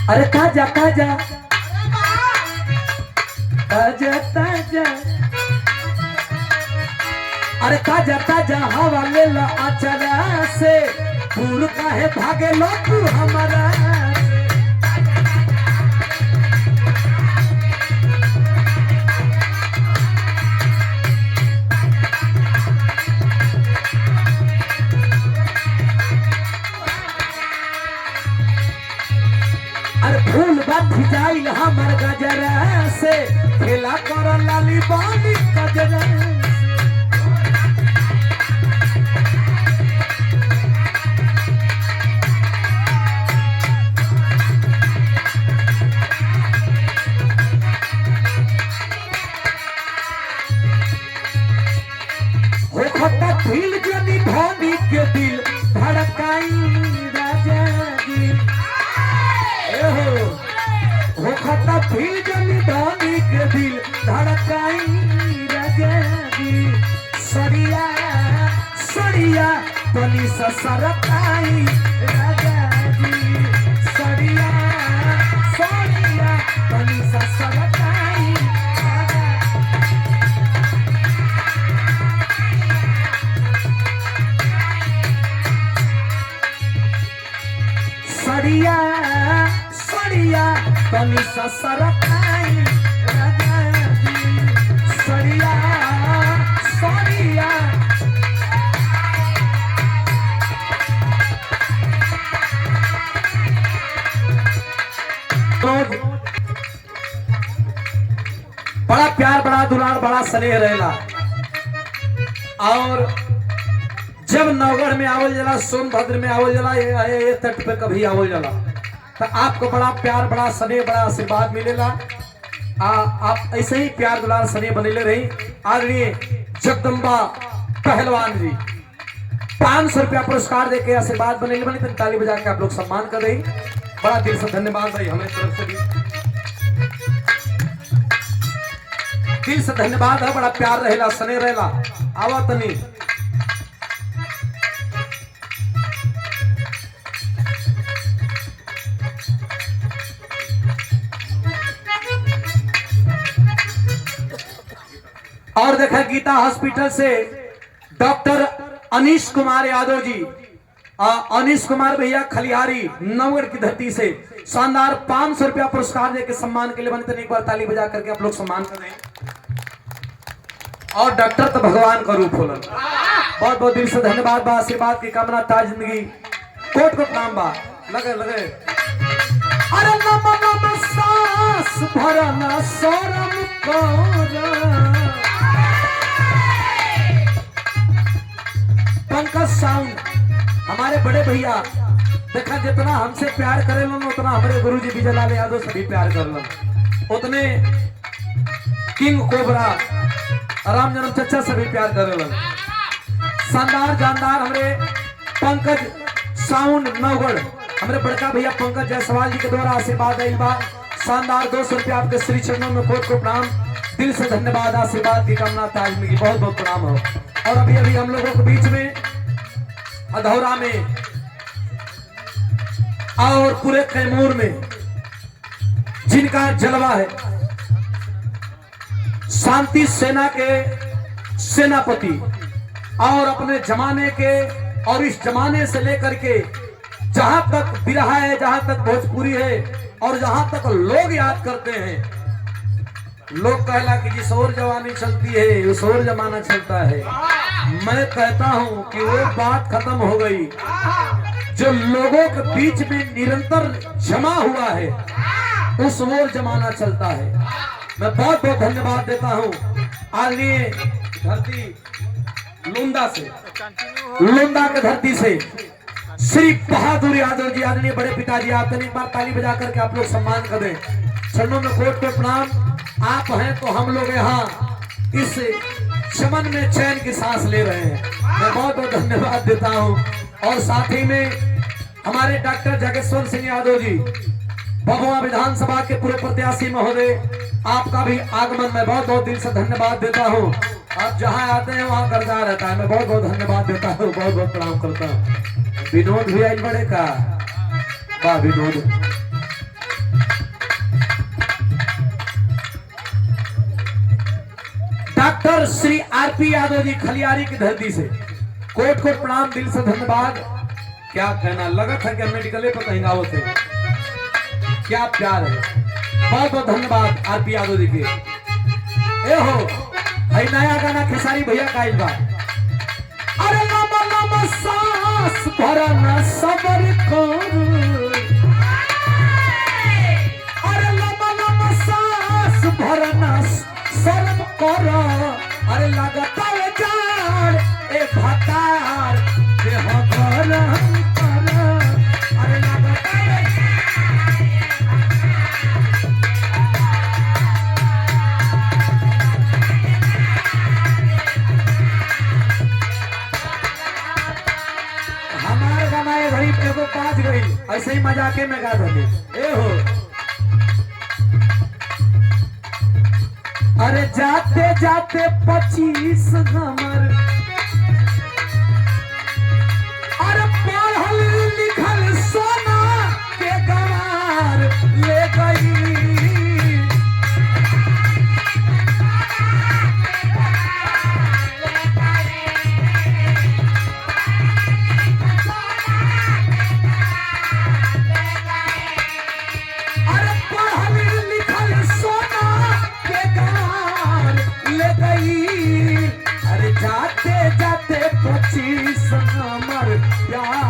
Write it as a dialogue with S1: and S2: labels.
S1: अरे ताजा ताजा ताजा ताजा, अरे ताजा ताजा हवा ले लो अचरा से, दूर काहे भागे लो तू हमारा। अरे फूल बाती जाइल हमर गजरा से, खेला कर लाली बाली गजरा से। दिल जनी धोनी के दिल धड़काई राजा दिल, हो खता दिल जनी धोनी के दिल धड़काई राजा दिल। सड़िया सड़िया तनी सरकाई राजा दिल, सड़िया सड़िया तनी सरकाई। सड़िया सड़िया तनी सरकाई राजा दिल, सड़िया सड़िया। बड़ा प्यार बड़ा दुलार बड़ा स्नेह रहेला, और जब नवगढ़ में आवल जला, सोनभद्र में आवल जला, ये तट पे कभी आवल जला, तो आपको बड़ा प्यार बड़ा स्नेह बड़ा आशीर्वाद मिलेला। आप ऐसे ही प्यार दुलार स्नेह बनेले रही। आदरणीय जगदम्बा पहलवान जी 500 रुपया पुरस्कार देके आशीर्वाद बनेले बनी, तो ताली बजा के आप लोग सम्मान कर रही। बड़ा दिल से धन्यवाद भाई, हमें तरफ से भी दिल से धन्यवाद है। बड़ा प्यार रहेला स्नेह रहेला। आवा तनी और देखा गीता हॉस्पिटल से डॉक्टर अनीश कुमार यादव जी, अनीश कुमार भैया खलिहारी नवगढ़ की धरती से शानदार 500 रुपया पुरस्कार देकर सम्मान के लिए बनते। एक बार ताली बजा करके आप लोग सम्मान करें। और डॉक्टर तो भगवान का रूप होला। बहुत बहुत दिल से धन्यवाद बा, आशीर्वाद की कामना, ताज जिंदगी कोट कोट नाम बा। लगे लगे अरे नम नम सांस भरना सोरम कोरा, पंकज साउंड हमारे बड़े भैया, देखा जितना हमसे प्यार करे लो उतना हमारे गुरुजी विजय लाल यादव से भी प्यार कर लो, उतने किंग कोबरा राम जन्म चचा से भी प्यार करे लो। शानदार जानदार हमारे पंकज साउंड नवगढ़, हमारे बड़का भैया पंकज जायसवाल जी के द्वारा आशीर्वाद आई बा। शानदार 200 रुपया आपके श्री चरणों में कोट को प्रणाम, दिल से धन्यवाद, आशीर्वाद की कामना, ताज में बहुत बहुत प्रणाम हो। और अभी अभी हम लोगों के बीच में अधौरा में और पूरे कैमूर में जिनका जलवा है, शांति सेना के सेनापति और अपने जमाने के और इस जमाने से लेकर के जहां तक बिरहा है, जहां तक भोजपुरी है और जहां तक लोग याद करते हैं, लोग कहला कि जिस और जवानी चलती है उस और जमाना चलता है। मैं कहता हूं कि वो बात खत्म हो गई। जो लोगों के बीच में निरंतर जमा हुआ है उस और जमाना चलता है। मैं बहुत बहुत धन्यवाद देता हूं आदरणीय धरती लुंदा से, लुंदा के धरती से श्री बहादुर यादव जी, आदरणीय बड़े पिताजी, आप एक बार ताली बजा करके आप लोग सम्मान करें। चरणों में कोट पे प्रणाम। आप हैं तो हम लोग यहाँ इस चमन में चैन की सांस ले रहे हैं। मैं बहुत बहुत धन्यवाद देता हूँ। और साथ ही में हमारे डॉक्टर जगेश्वर सिंह यादव जी, भभुआ विधानसभा के पूर्व प्रत्याशी महोदय, आपका भी आगमन मैं बहुत बहुत दिल से धन्यवाद देता हूँ। आप जहाँ आते हैं वहाँ करता रहता है। मैं बहुत बहुत धन्यवाद देता हूँ, बहुत बहुत प्रणाम करता हूँ। विनोद भी आई बड़े का, वाह विनोद, डॉक्टर श्री आरपी यादव जी खलियारी की धरती से कोट कोट प्रणाम, दिल से धन्यवाद। क्या कहना, लगा था कि मेडिकले पर कहीं गावत है, क्या प्यार है। बहुत बहुत धन्यवाद आरपी यादव जी के। ए हो है नया गाना खेसारी भैया का आइल बा। अरे लंबा लंबा सांस भरा न सबर कर, अरे लंबा लंबा सांस भरा न शर्म कर, अरे लगता है जान ए भतार देह गरम कर, अरे लगता है हमारे गाना घड़ी एगो पाँच गई ऐसे ही मजाके में गा दे। ए हो अरे जाते जाते 25 हमर, अरे पढ़ल लिखल सोना के गवार ले गई, अरे पढ़ल लिखल सोना के गवार ले गई, अरे जाते जाते 25 हमर प्यार